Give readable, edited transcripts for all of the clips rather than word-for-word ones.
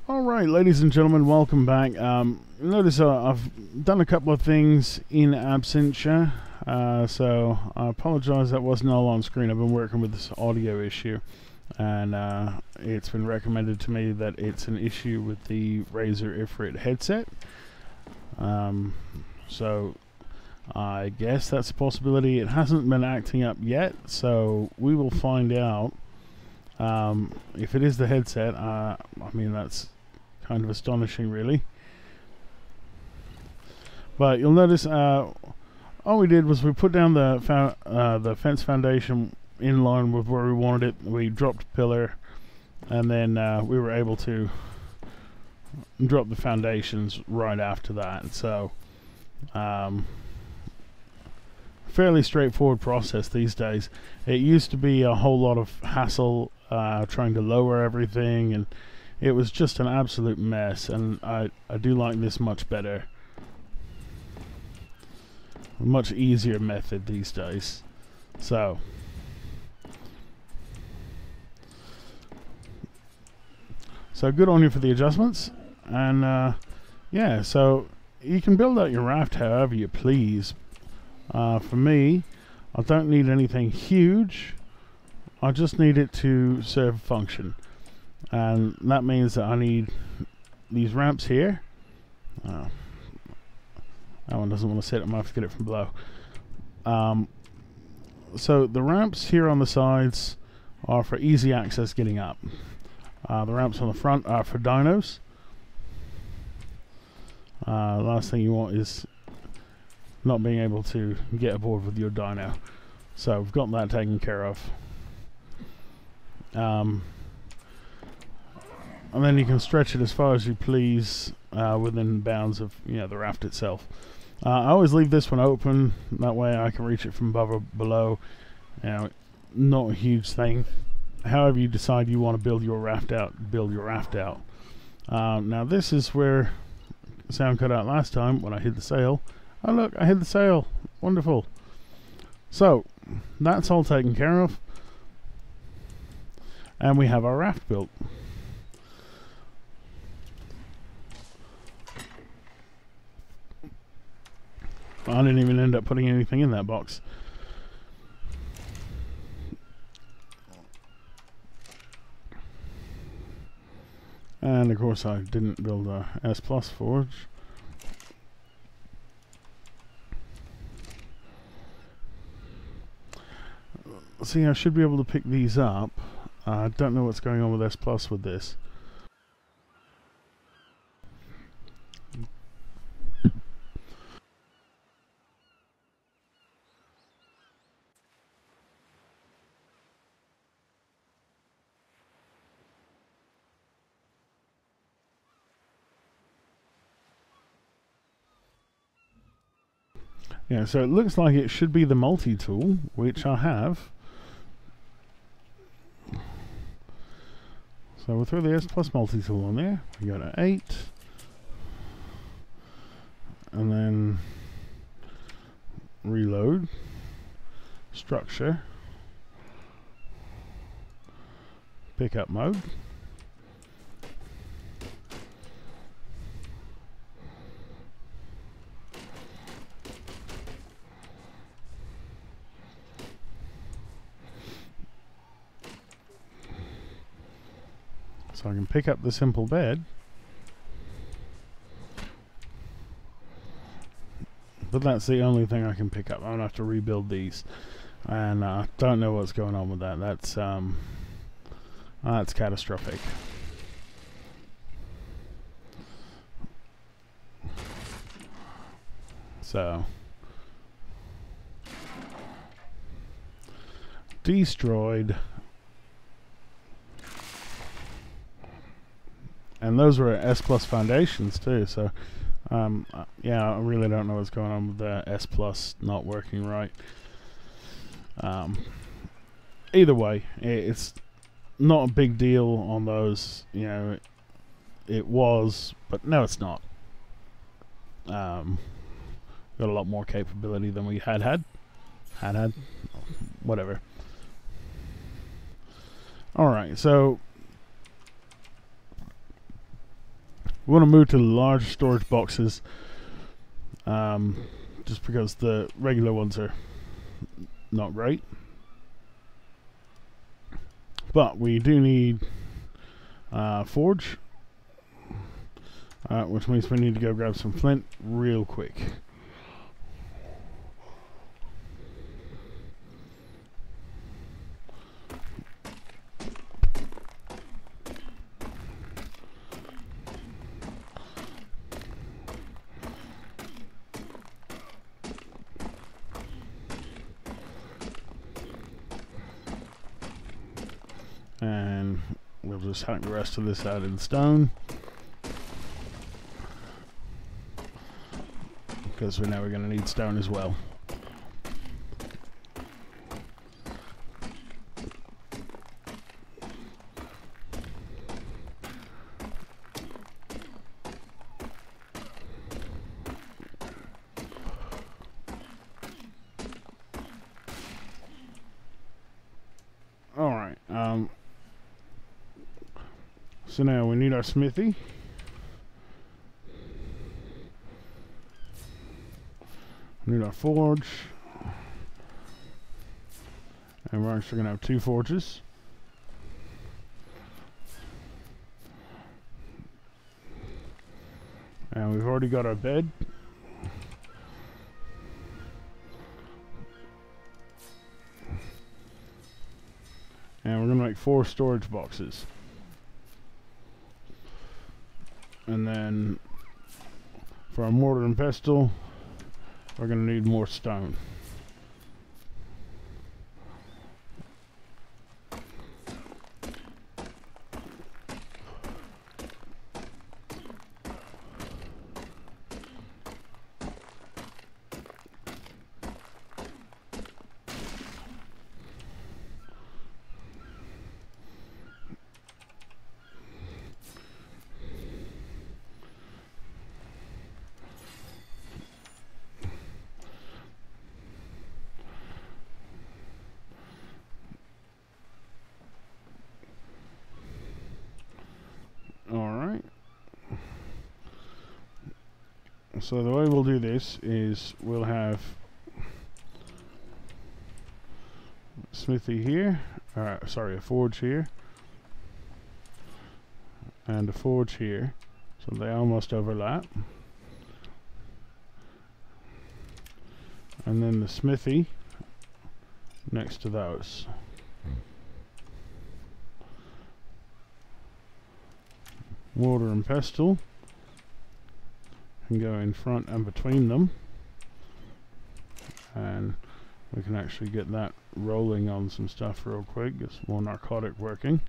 Alright, ladies and gentlemen, welcome back. Notice I've done a couple of things in absentia, so I apologize that wasn't all on screen. I've been working with this audio issue, and it's been recommended to me that it's an issue with the Razer Ifrit headset. So I guess that's a possibility. It hasn't been acting up yet, so we will find out. If it is the headset, I mean, that's kind of astonishing, really. But you'll notice all we did was we put down the fence foundation in line with where we wanted it. We dropped a pillar, and then we were able to drop the foundations right after that. So fairly straightforward process these days. It used to be a whole lot of hassle trying to lower everything, and it was just an absolute mess, and I do like this much better. A much easier method these days. So good on you for the adjustments. And yeah, so you can build out your raft however you please. For me, I don't need anything huge. I just need it to serve a function, and that means that I need these ramps here. That one doesn't want to sit. I might have to get it from below. So the ramps here on the sides are for easy access getting up. The ramps on the front are for dinos. Last thing you want is not being able to get aboard with your dino. So we've got that taken care of. And then you can stretch it as far as you please within bounds of the raft itself. I always leave this one open, that way I can reach it from above or below. Not a huge thing. However you decide you want to build your raft out, build your raft out. Now this is where sound cut out last time when I hid the sail. Oh look, I hid the sail. Wonderful. So that's all taken care of, and we have our raft built. I didn't even end up putting anything in that box. And of course I didn't build a S Plus forge. See, I should be able to pick these up. I don't know what's going on with S Plus with this. Yeah, so it looks like it should be the multi-tool, which I have. So we'll throw the S Plus multi-tool on there. We go to 8. And then reload. Structure. Pickup mode. So I can pick up the simple bed, but that's the only thing I can pick up. I'm gonna have to rebuild these, and I don't know what's going on with that. That's catastrophic. So destroyed. And those were S Plus foundations too, so yeah, I really don't know what's going on with the S Plus not working right. Either way, it's not a big deal on those. It was, but no, it's not. Got a lot more capability than we had. Whatever. All right, so We want to move to the large storage boxes, just because the regular ones are not great. But we do need forge, which means we need to go grab some flint real quick. And we'll just hack the rest of this out in stone, because we know we're going to need stone as well. Alright, so now we need our smithy. We need our forge. And we're actually going to have 2 forges. And we've already got our bed. And we're going to make 4 storage boxes. And then for our mortar and pestle, we're going to need more stone. Alright. So the way we'll do this is we'll have smithy here, sorry, a forge here, and a forge here, so they almost overlap. And then the smithy next to those. Mortar and pestle can go in front and between them, and we can actually get that rolling on some stuff real quick. Get some more narcotic working.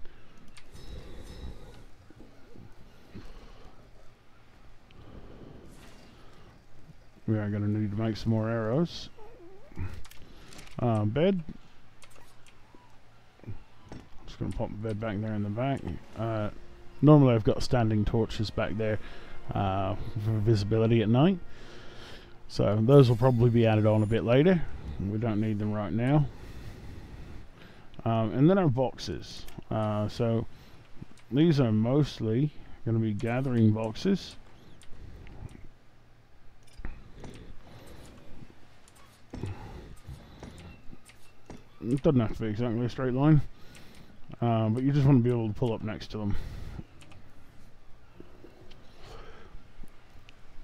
We are going to need to make some more arrows. Bed. Just going to pop the bed back there in the back. Normally I've got standing torches back there for visibility at night, so those will probably be added on a bit later. We don't need them right now. And then our boxes. So these are mostly going to be gathering boxes. It doesn't have to be exactly a straight line, but you just want to be able to pull up next to them.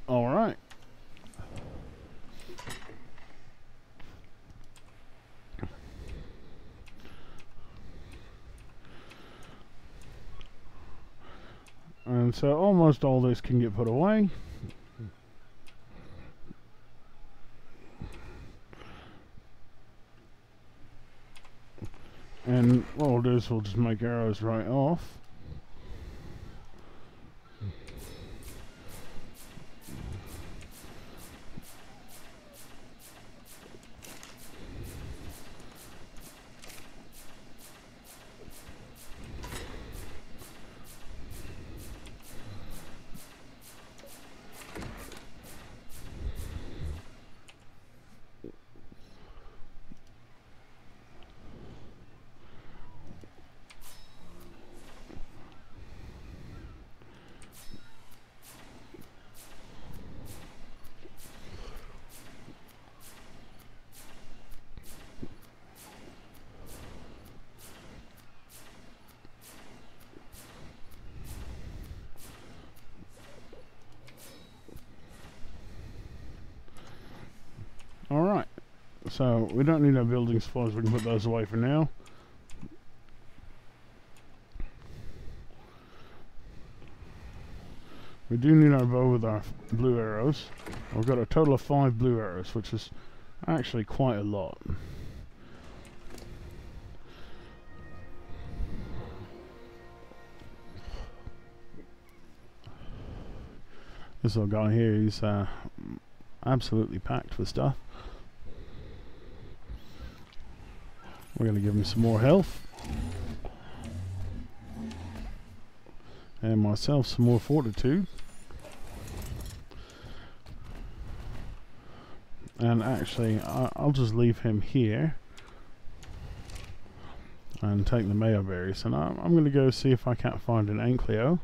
Alright. And so almost all this can get put away. And what we'll do is we'll just make arrows right off. So we don't need no building supplies, we can put those away for now. We do need our bow with our blue arrows. We've got a total of 5 blue arrows, which is actually quite a lot. This little guy here, he's absolutely packed with stuff. We're going to give him some more health. And myself some more fortitude. And actually, I'll just leave him here. And take the mayo berries. And I'm going to go see if I can't find an Ankleo.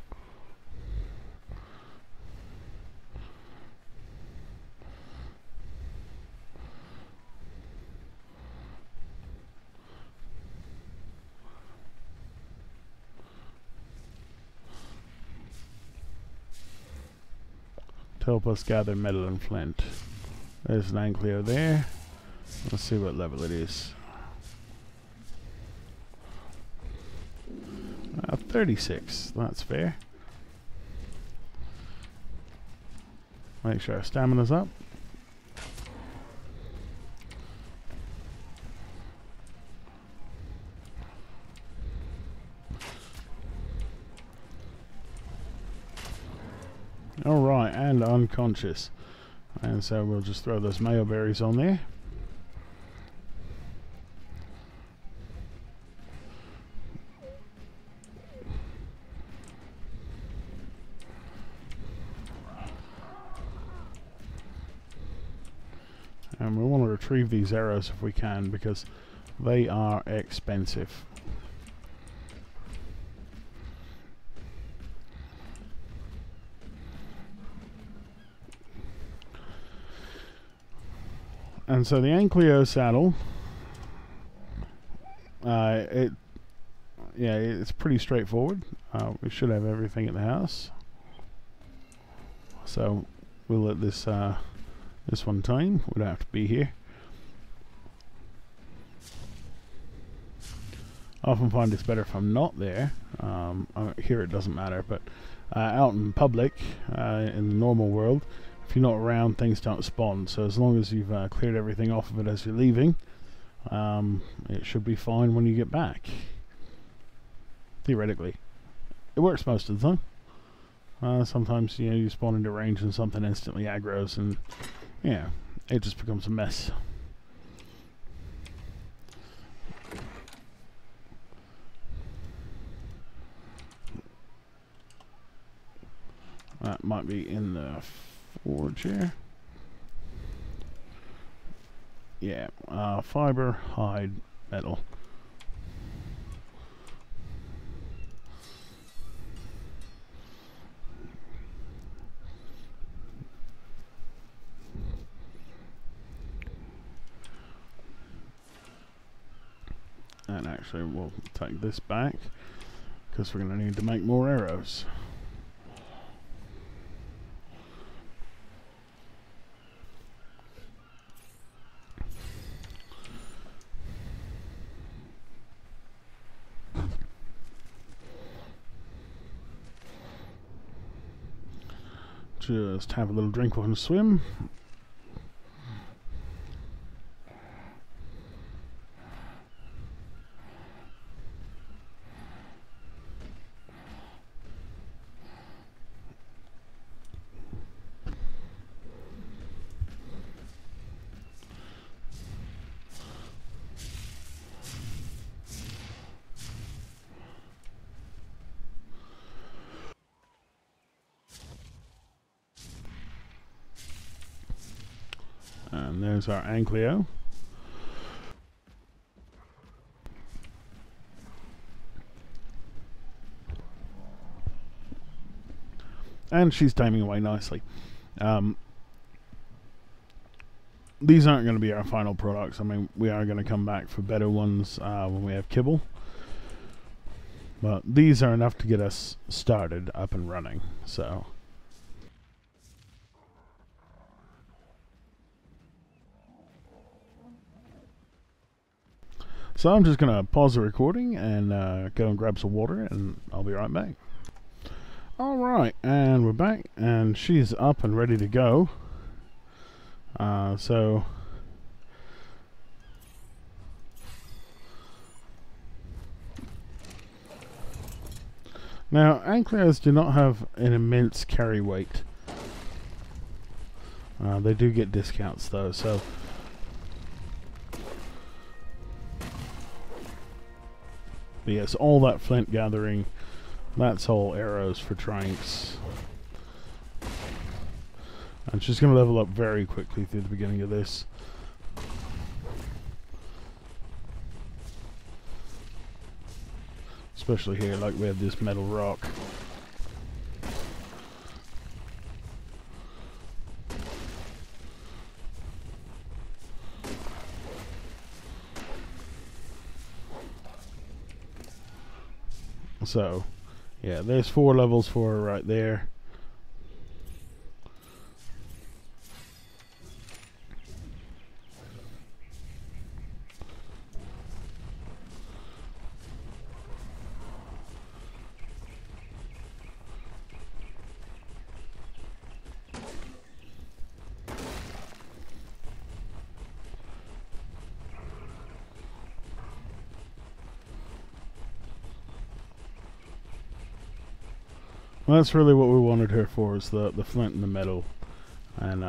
Help us gather metal and flint. There's an Ankleo there. Let's see what level it is. 36. That's fair. Make sure our stamina's up. Alright, and unconscious. And so we'll just throw those mayo berries on there. And we want to retrieve these arrows if we can, because they are expensive. And so the Ankleo saddle, it's pretty straightforward. We should have everything at the house. So we'll let this this one time. We don't have to be here. I often find it's better if I'm not there. Here it doesn't matter, but out in public, in the normal world, if you're not around, things don't spawn. So as long as you've cleared everything off of it as you're leaving, it should be fine when you get back. Theoretically. It works most of the time. Sometimes you spawn into range and something instantly aggroes, and it just becomes a mess. That might be in the forge here. Yeah, fiber, hide, metal. And actually we'll take this back, because we're going to need to make more arrows. Just have a little drink and swim. And there's our Ankleo. And she's taming away nicely. These aren't going to be our final products. I mean, we are going to come back for better ones when we have kibble. But these are enough to get us started up and running. So So I'm just going to pause the recording and go and grab some water, and I'll be right back. Alright, and we're back, and she's up and ready to go. So now, anklers do not have an immense carry weight. They do get discounts though, so but yes, all that flint gathering, that's all arrows for Tranqs. And she's going to level up very quickly through the beginning of this. Especially here, like we have this metal rock. So, yeah, there's 4 levels for her right there. Well, that's really what we wanted her for, is the flint and the metal. And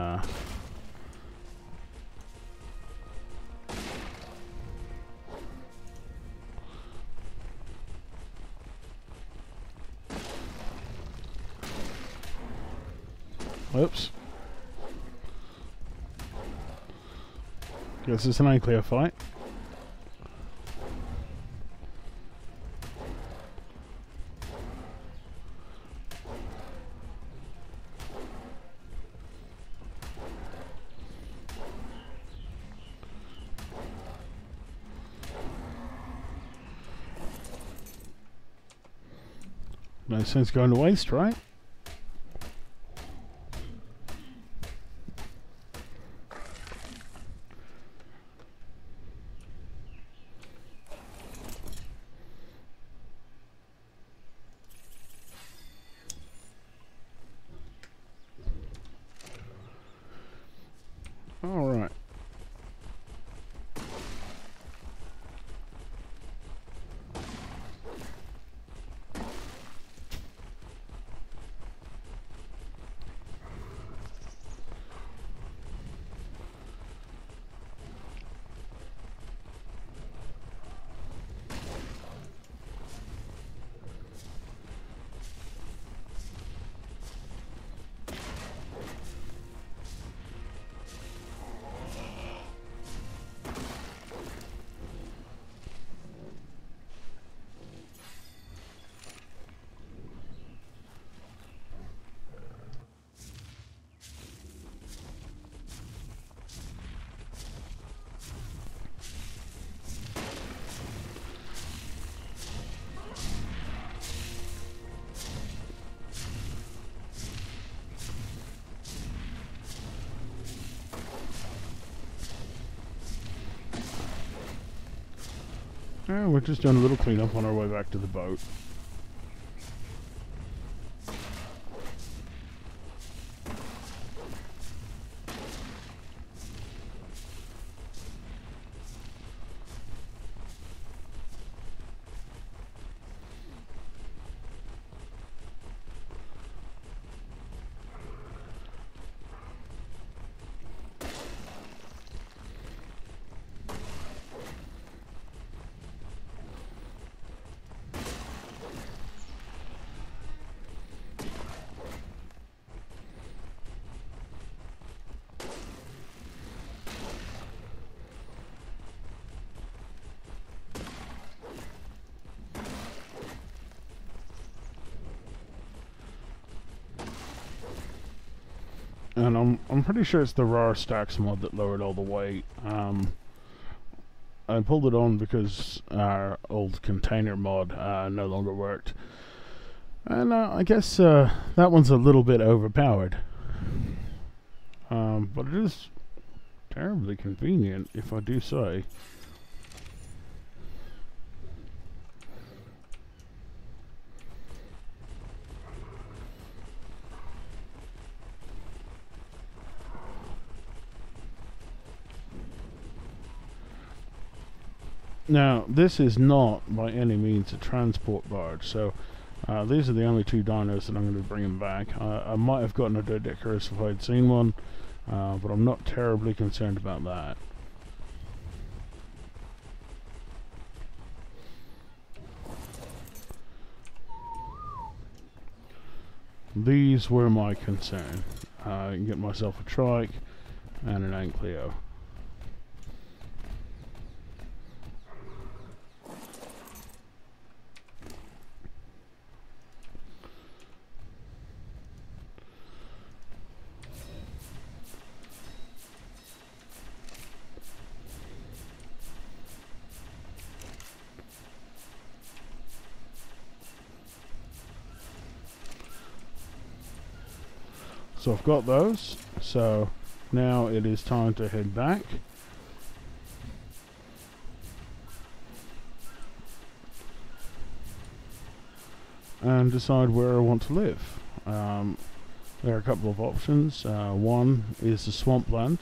whoops. Guess it's an unclear fight. No sense going to waste, right? All right. We're just doing a little cleanup on our way back to the boat. And I'm pretty sure it's the Rawr Stacks Mod that lowered all the weight. I pulled it on because our old container mod no longer worked. And I guess that one's a little bit overpowered. But it is terribly convenient, if I do say. Now, this is not by any means a transport barge, so these are the only 2 dinos that I'm going to be bringing back. I might have gotten a Dodecarus if I'd seen one, but I'm not terribly concerned about that. These were my concern. I can get myself a trike and an Ankylo. So I've got those, so now it is time to head back. And decide where I want to live. There are a couple of options. One is the swampland.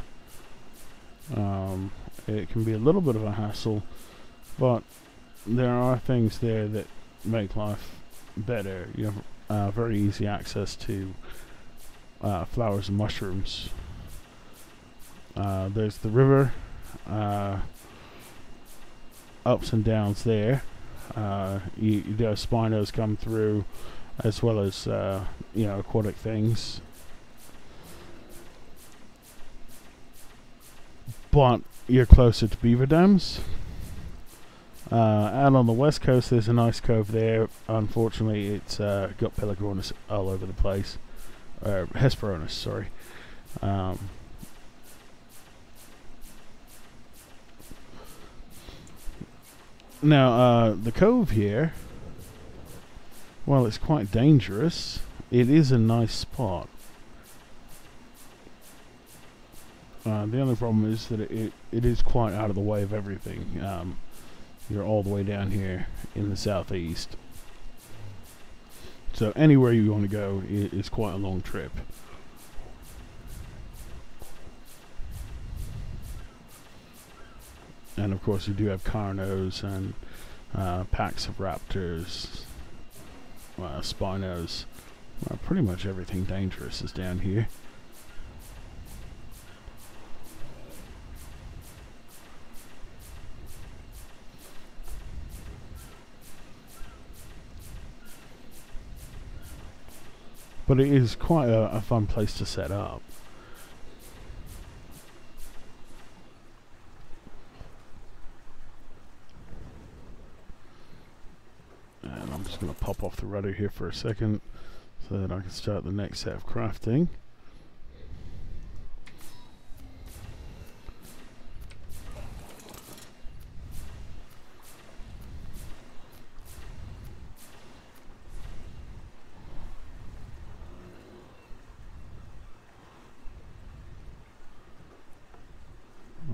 It can be a little bit of a hassle, but there are things there that make life better. You have very easy access to flowers and mushrooms. There's the river, ups and downs there. You do have Spinos come through, as well as aquatic things. But you're closer to beaver dams. Out on the west coast, there's a nice cove there. Unfortunately, it's got Pelagornis all over the place. Hesperornis, sorry. Now, the cove here, while it's quite dangerous, it is a nice spot. The only problem is that it is quite out of the way of everything. You're all the way down here in the southeast. So anywhere you want to go is quite a long trip. And of course you do have Carnos and packs of raptors, Spinos. Pretty much everything dangerous is down here. But it is quite a fun place to set up. And I'm just going to pop off the rudder here for a second so that I can start the next set of crafting.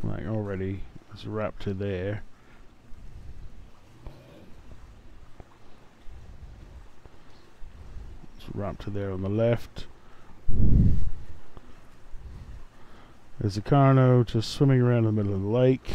Like already, there's a raptor there. There's a raptor there on the left. There's a Carno just swimming around in the middle of the lake.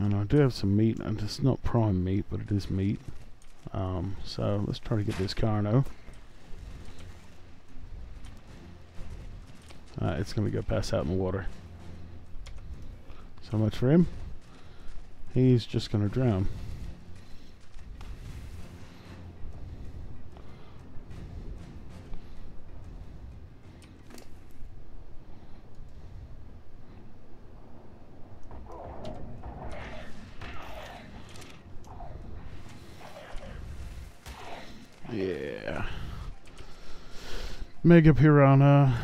And I do have some meat, and it's not prime meat, but it is meat. So let's try to get this Carno. It's going to go pass out in the water. So much for him. He's just going to drown. Yeah. Mega Piranha.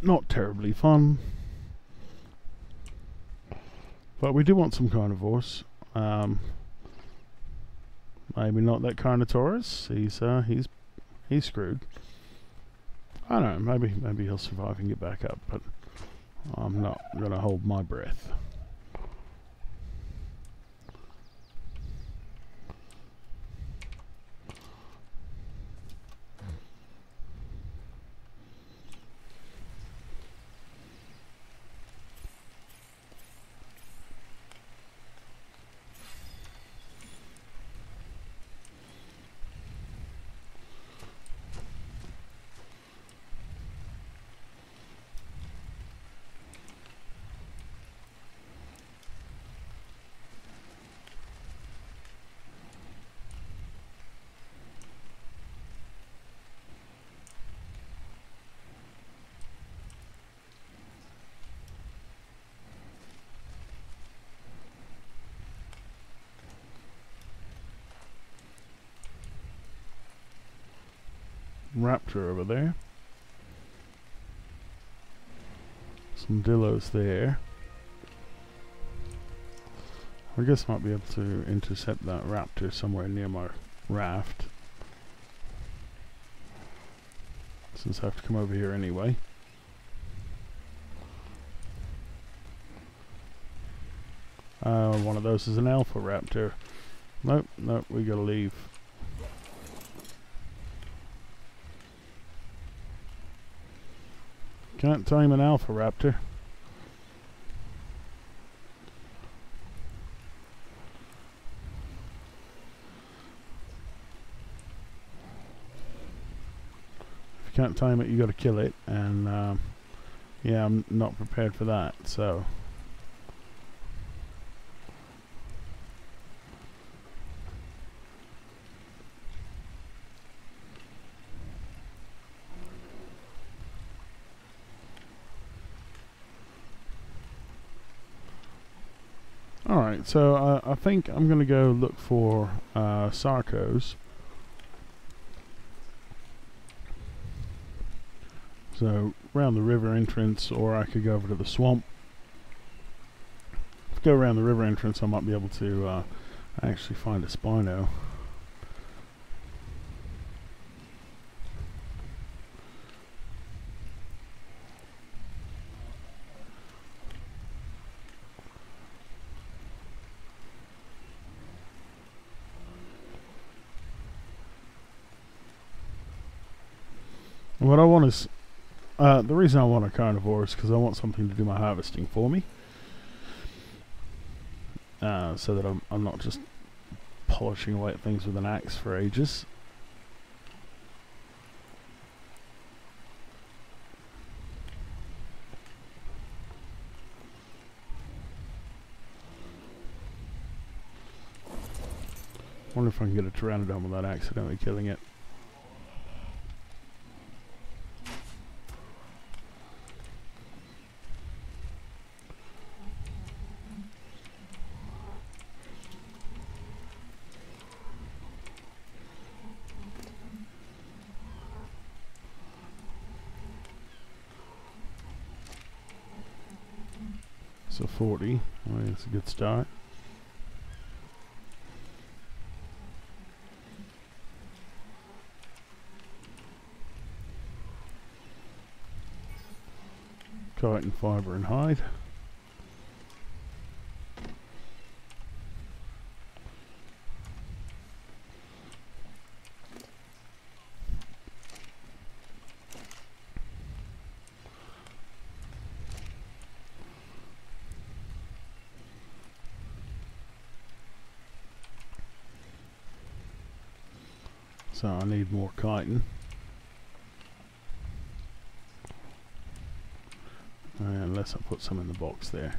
not terribly fun. But we do want some carnivores. Maybe not that Carnotaurus. He's screwed. I don't know. Maybe he'll survive and get back up. But I'm not gonna hold my breath. Raptor over there. Some Dinos there. I guess I might be able to intercept that raptor somewhere near my raft, since I have to come over here anyway. One of those is an alpha raptor. Nope, we gotta leave. Can't tame an alpha raptor. If you can't tame it, you got to kill it, and yeah, I'm not prepared for that. So. Alright, so I think I'm going to go look for Sarcos. So, around the river entrance, or I could go over to the swamp. If I go around the river entrance, I might be able to actually find a Spino. What I want is, the reason I want a carnivore is because I want something to do my harvesting for me, so that I'm not just polishing away at things with an axe for ages. I wonder if I can get a pteranodon without accidentally killing it. So 40, well, that's a good start. Chitin, fibre and hide. So I need more chitin. Unless I put some in the box there.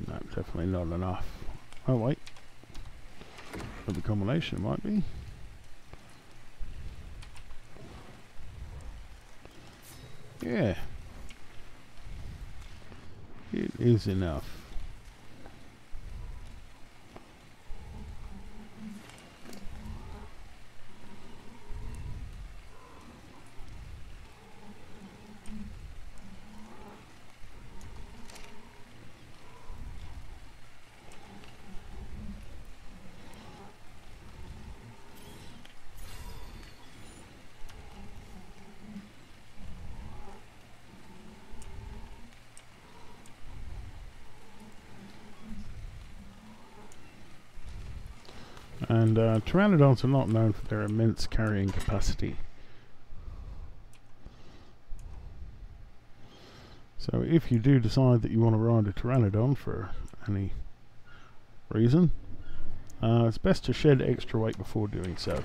No, definitely not enough. Oh wait. For the combination it might be. Yeah. It is enough. And pteranodons are not known for their immense carrying capacity. So if you do decide that you want to ride a pteranodon for any reason, it's best to shed extra weight before doing so.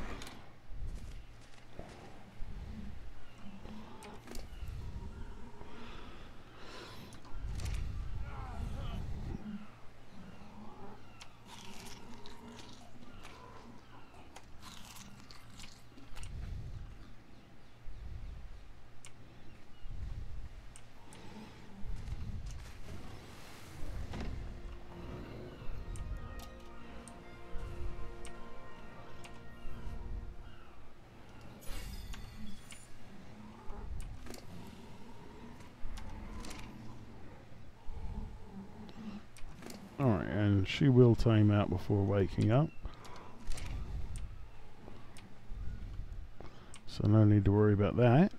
Alright, and she will tame out before waking up. So no need to worry about that.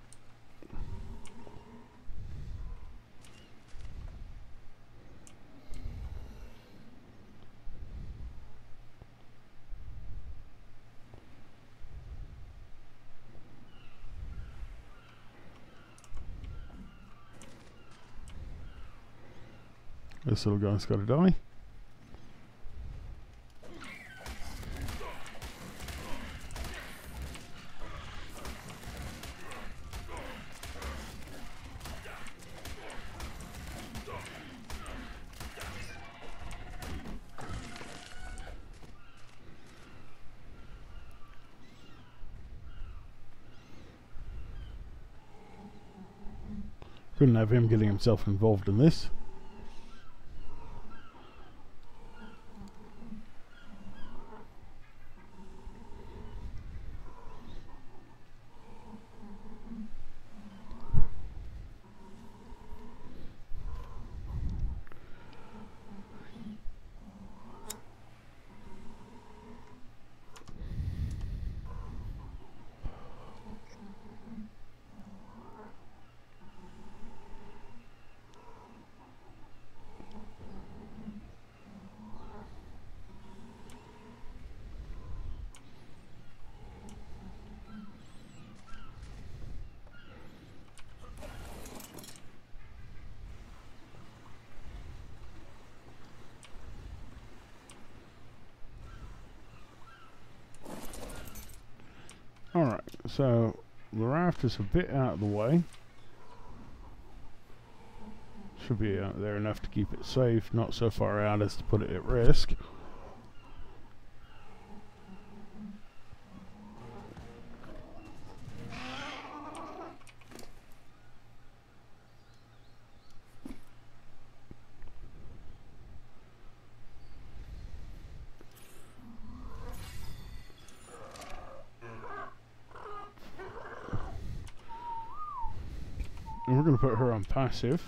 This little guy's got to die. Couldn't have him getting himself involved in this. Alright, so the raft is a bit out of the way. Should be out there enough to keep it safe, not so far out as to put it at risk. And we're going to put her on passive.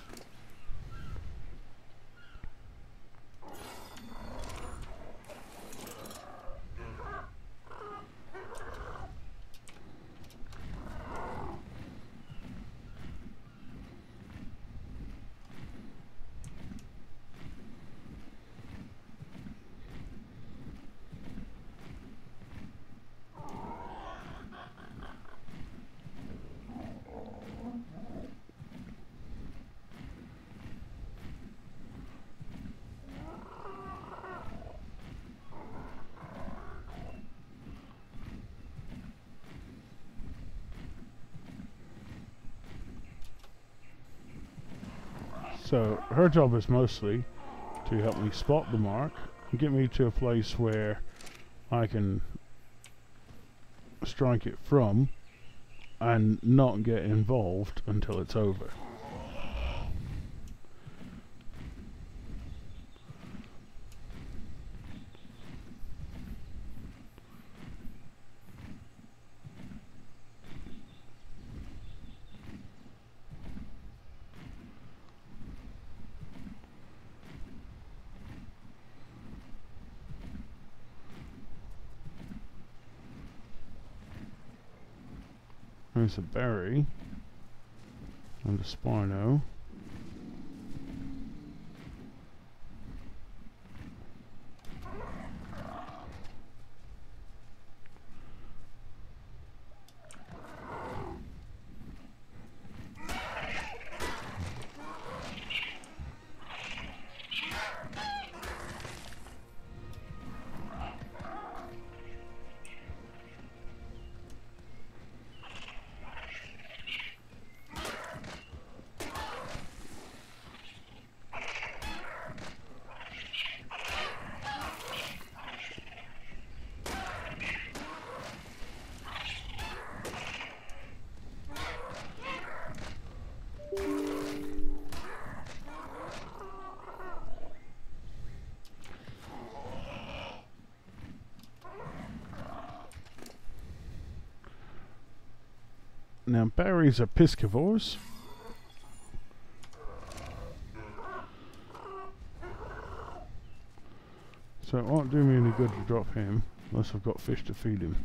So her job is mostly to help me spot the mark and get me to a place where I can strike it from and not get involved until it's over. There's a berry and a spino. Now berries are piscivores. So it won't do me any good to drop him unless I've got fish to feed him.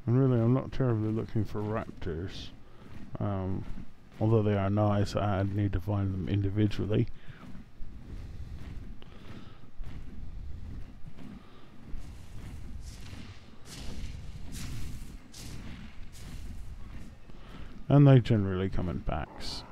And really I'm not terribly looking for raptors. Although they are nice, I'd need to find them individually. And they generally come in packs.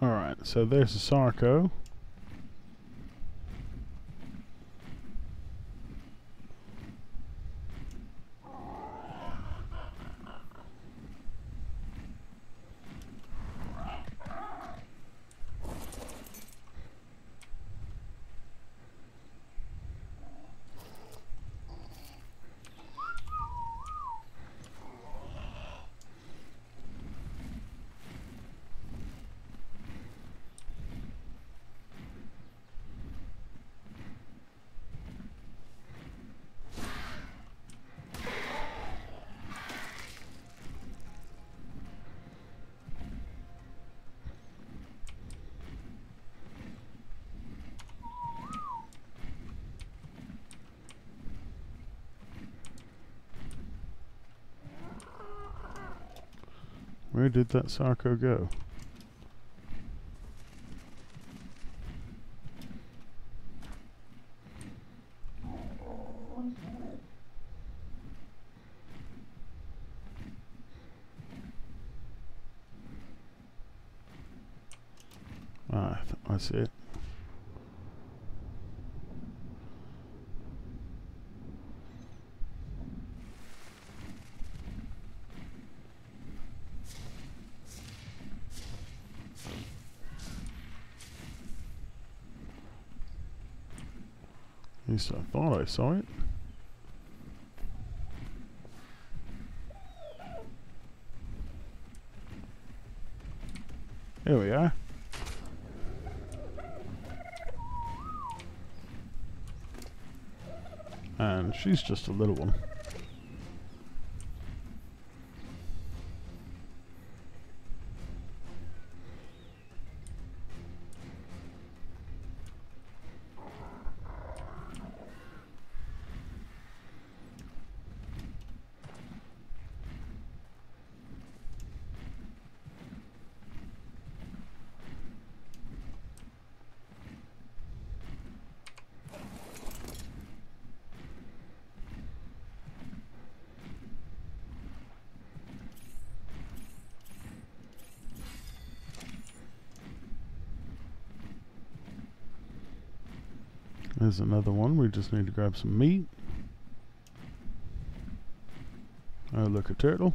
Alright, so there's a Sarco. Where did that Sarco go? Ah, I see it. At least I thought I saw it. Here we are. And she's just a little one. There's another one. We just need to grab some meat. Oh, look, a turtle.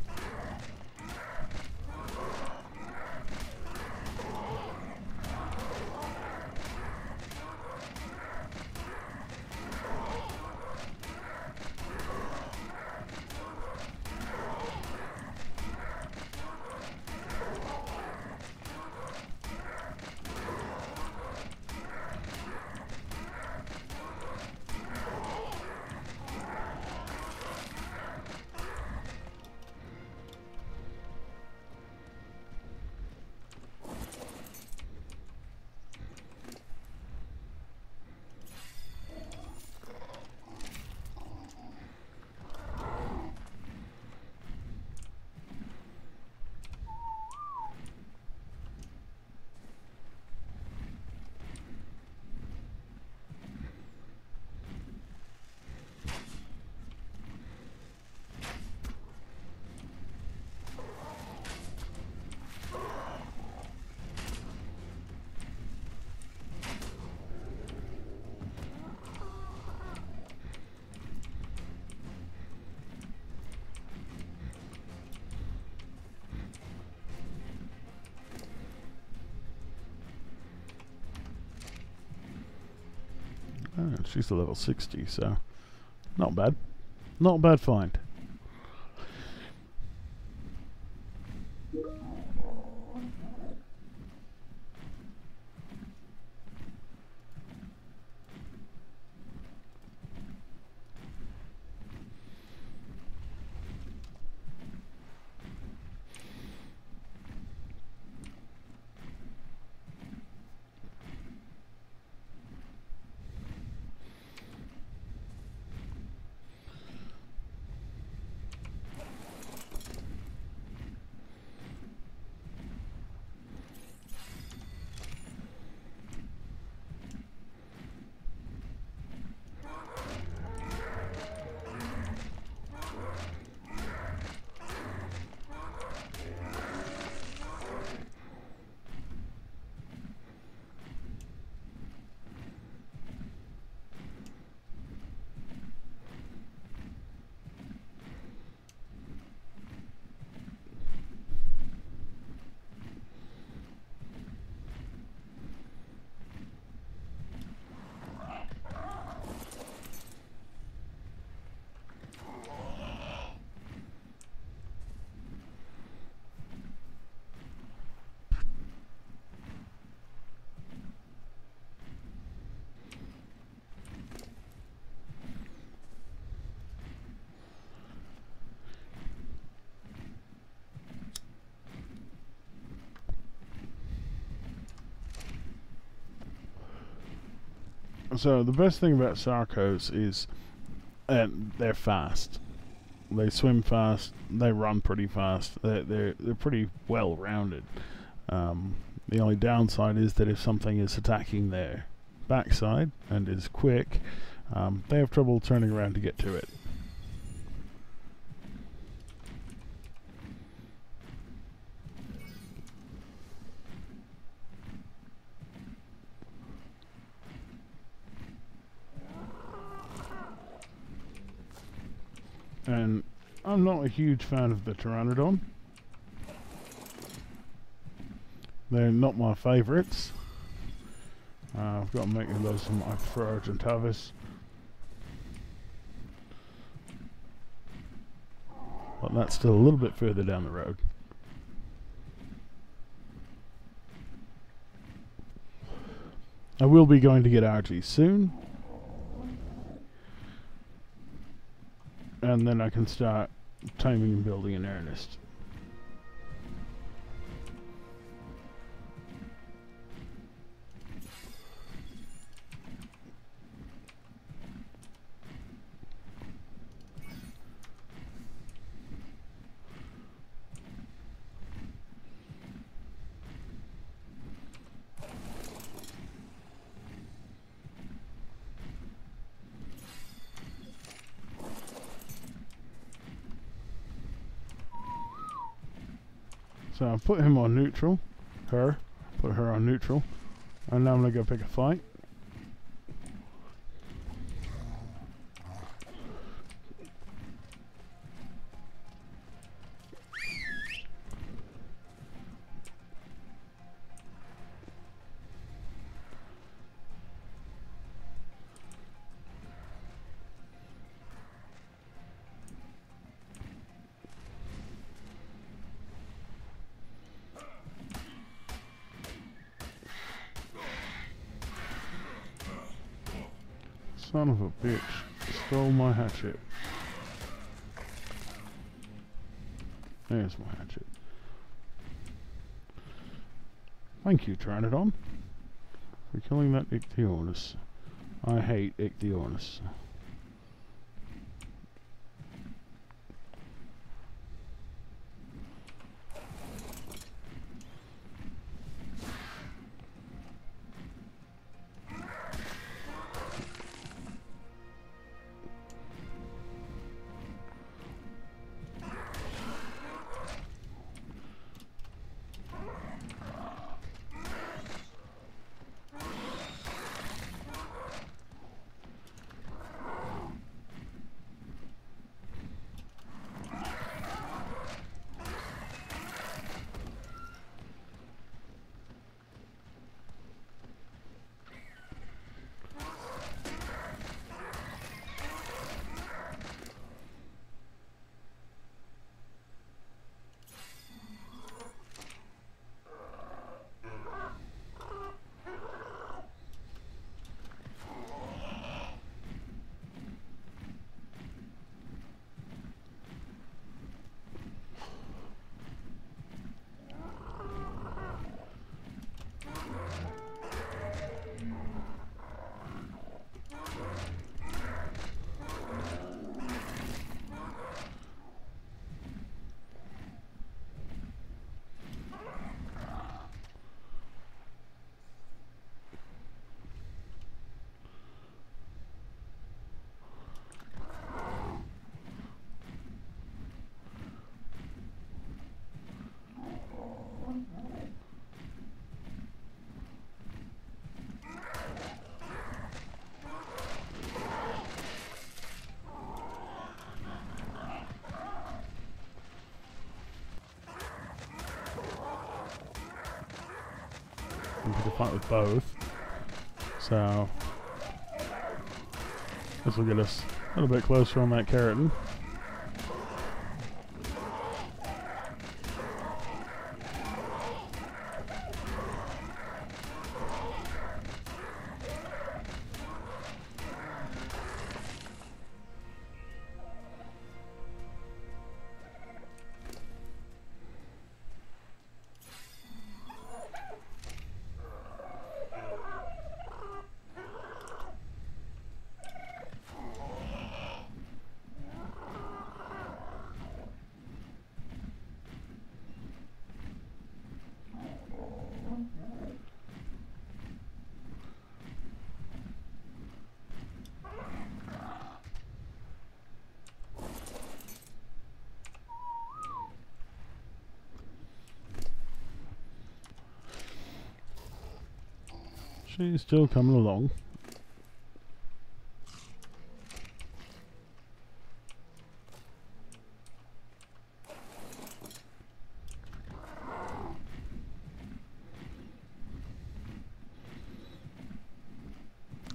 she's a level 60, so not bad. Not a bad find. So the best thing about Sarcos is they're fast. They swim fast. They run pretty fast. They're pretty well rounded. The only downside is that if something is attacking their backside and is quick, they have trouble turning around to get to it. And I'm not a huge fan of the Pteranodon. They're not my favourites. I've got to make those some I prefer Argentavis. But that's still a little bit further down the road. I will be going to get Argy soon. And then I can start taming and building in earnest. So I put him on neutral, put her on neutral, and now I'm going to go pick a fight. Son of a bitch, stole my hatchet. There's my hatchet. Thank you, Pteranodon, for killing that Ichthyornis. I hate Ichthyornis. can pick a fight with both. So this will get us a little bit closer on that keratin. She's still coming along.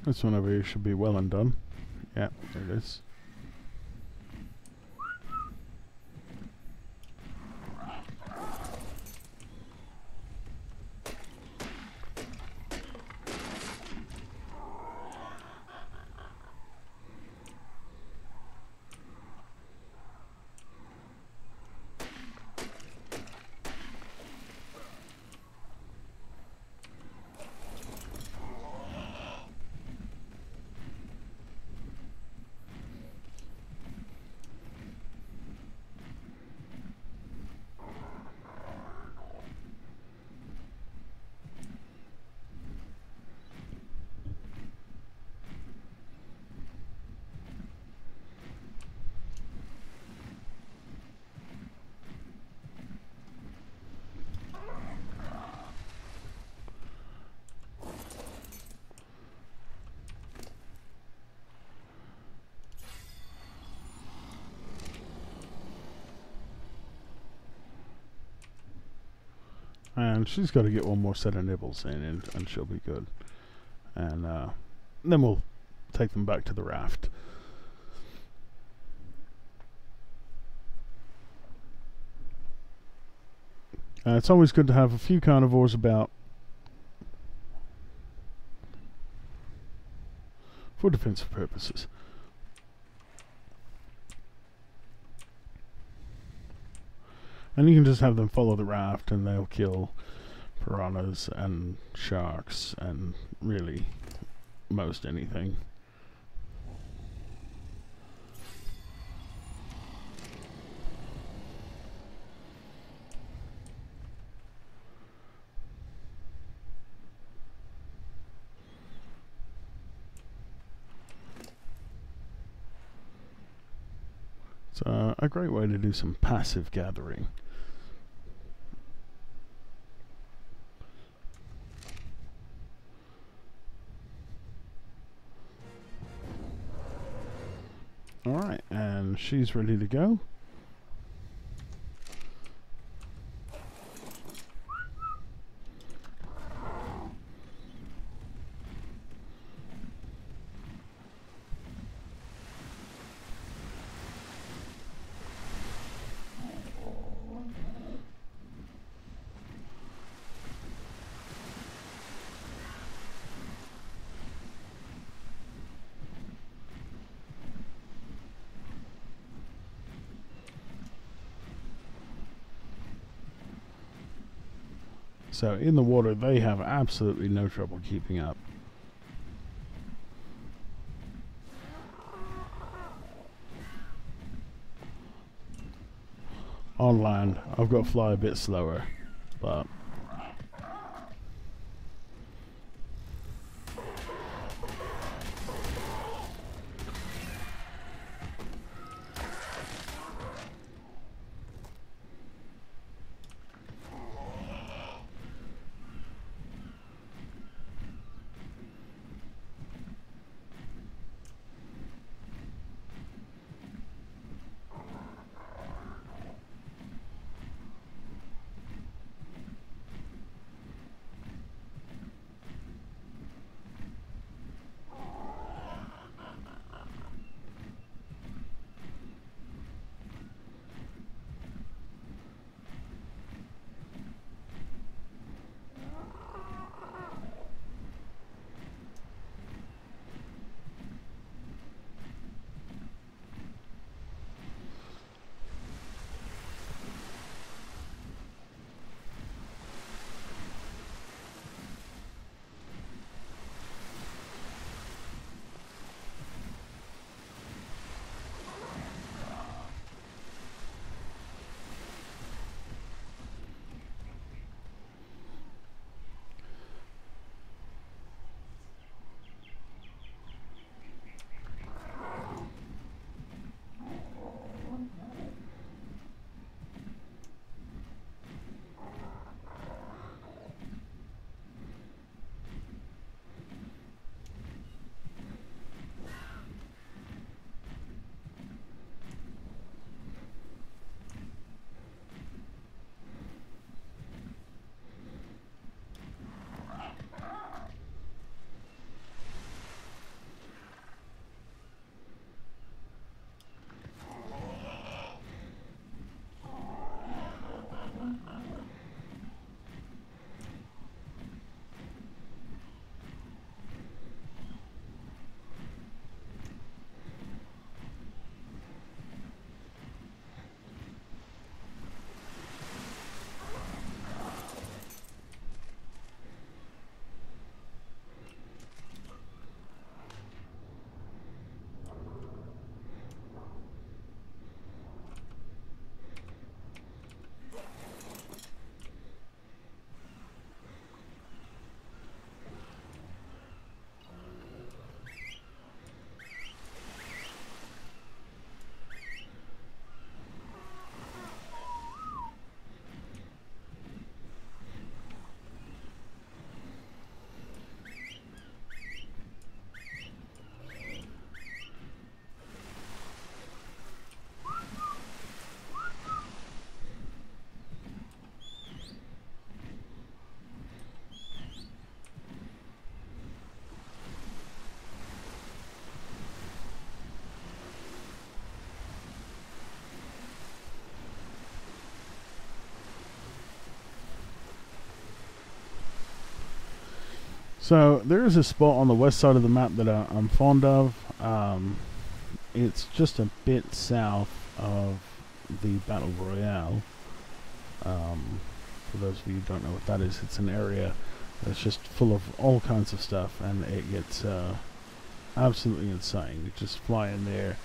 This one over here should be well and done. Yeah, there it is. And she's got to get one more set of nibbles in, and she'll be good. And then we'll take them back to the raft. It's always good to have a few carnivores about for defensive purposes. And you can just have them follow the raft and they'll kill piranhas and sharks and really most anything. It's a great way to do some passive gathering. Alright, and she's ready to go. So in the water, they have absolutely no trouble keeping up. On land, I've got to fly a bit slower, but So there is a spot on the west side of the map that I'm fond of. It's just a bit south of the Battle Royale. For those of you who don't know what that is, it's an area that's just full of all kinds of stuff, and it gets absolutely insane. You just fly in there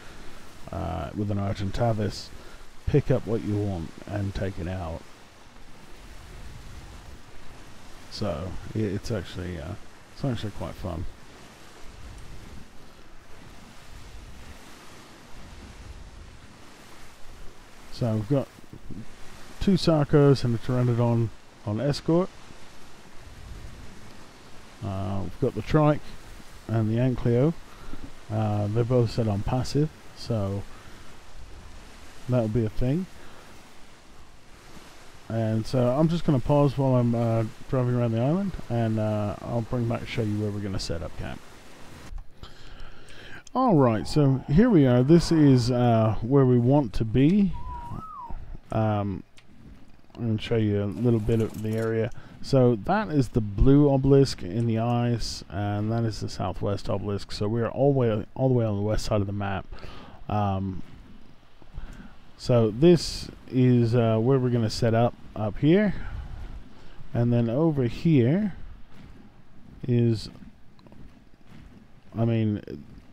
with an Argentavis, pick up what you want, and take it out. So it's actually quite fun. So we've got 2 Sarcos and a Pteranodon on escort. We've got the Trike and the Ankylo. They're both set on passive, so that'll be a thing. And so I'm just going to pause while I'm driving around the island, and I'll bring back to show you where we're going to set up camp. Alright, so here we are. This is where we want to be. I'm going to show you a little bit of the area. So that is the blue obelisk in the ice, and that is the southwest obelisk. So we're all the way on the west side of the map. So this is where we're going to set up here, and then over here is, I mean,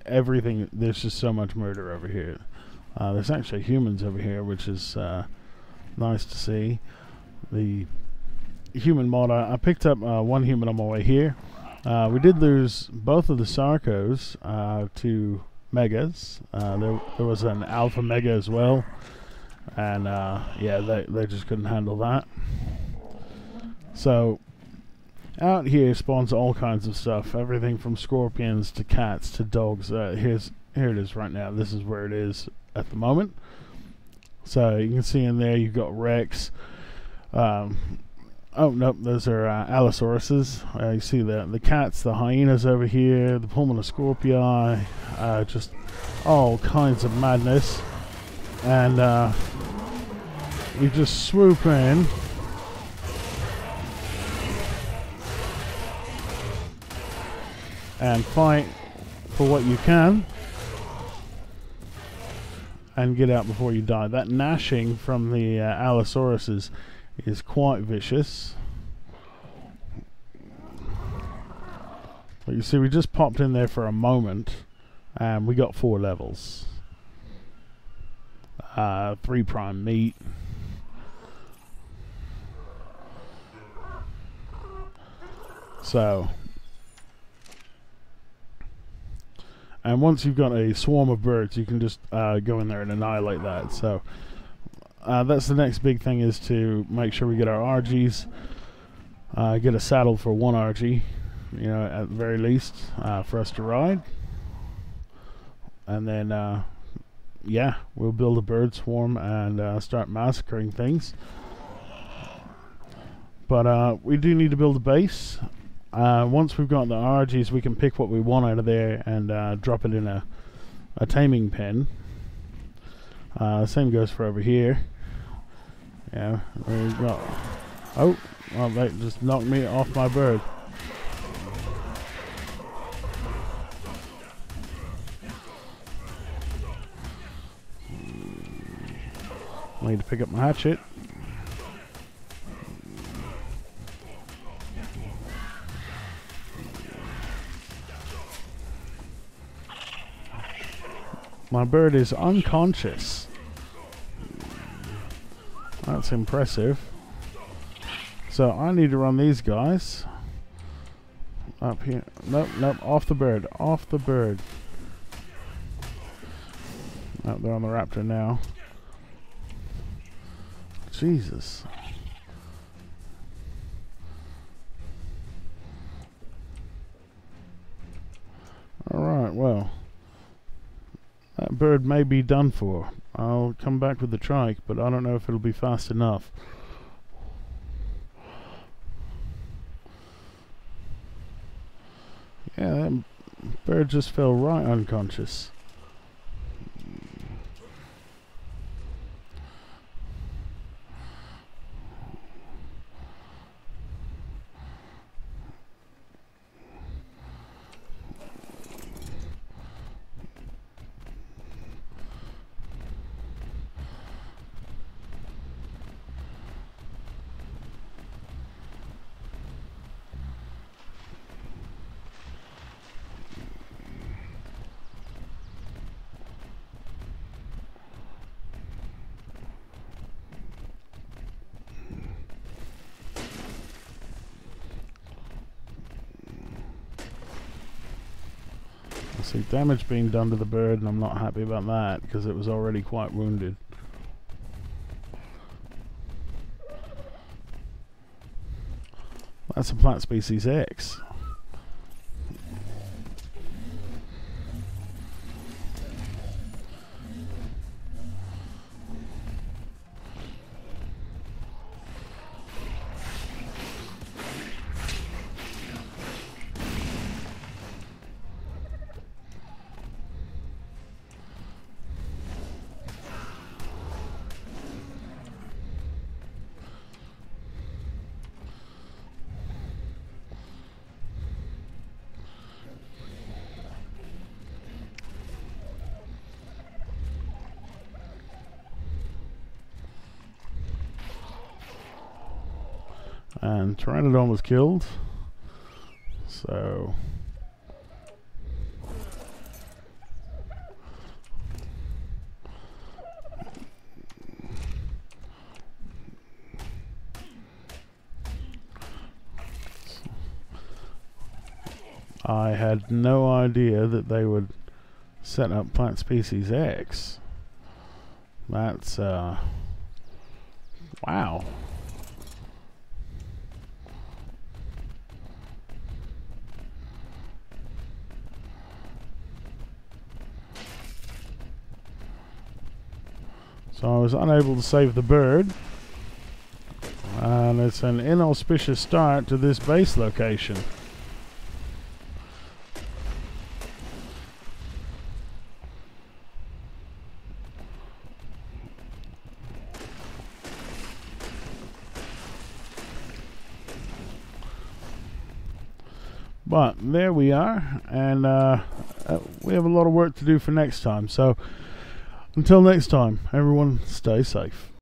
everything. There's just so much murder over here. There's actually humans over here, which is nice to see. The human mod, I picked up one human on my way here. We did lose both of the Sarcos to Megas. There was an Alpha Mega as well, and yeah, they just couldn't handle that. So out here spawns all kinds of stuff, everything from scorpions to cats to dogs. Here it is right now. This is where it is at the moment. So you can see in there you've got Rex. Oh nope, those are Allosauruses. You see the cats, the hyenas over here, the Pulmonoscorpii, just all kinds of madness. And you just swoop in, and fight for what you can, and get out before you die. That gnashing from the Allosauruses is quite vicious. But you see, we just popped in there for a moment, and we got 4 levels. 3 prime meat. So, and once you've got a swarm of birds, you can just go in there and annihilate that. So that's the next big thing, is to make sure we get our RGs, get a saddle for 1 RG, you know, at the very least, for us to ride. And then yeah, we'll build a bird swarm and start massacring things. But we do need to build a base. Once we've got the RGs, we can pick what we want out of there and drop it in a taming pen. Same goes for over here. Yeah, we've got... Oh, well, they just knocked me off my bird. I need to pick up my hatchet. My bird is unconscious. That's impressive. So I need to run these guys up here. Nope, nope, off the bird, off the bird. Oh, they're on the raptor now. Jesus. Alright, well, that bird may be done for. I'll come back with the trike, but I don't know if it'll be fast enough. Yeah, that bird just fell right unconscious. See, damage being done to the bird, and I'm not happy about that because it was already quite wounded. That's a plant species X. And Pteranodon was killed, so I had no idea that they would set up plant species X. That's wow. So I was unable to save the bird, and it's an inauspicious start to this base location. But there we are, and we have a lot of work to do for next time. So until next time, everyone stay safe.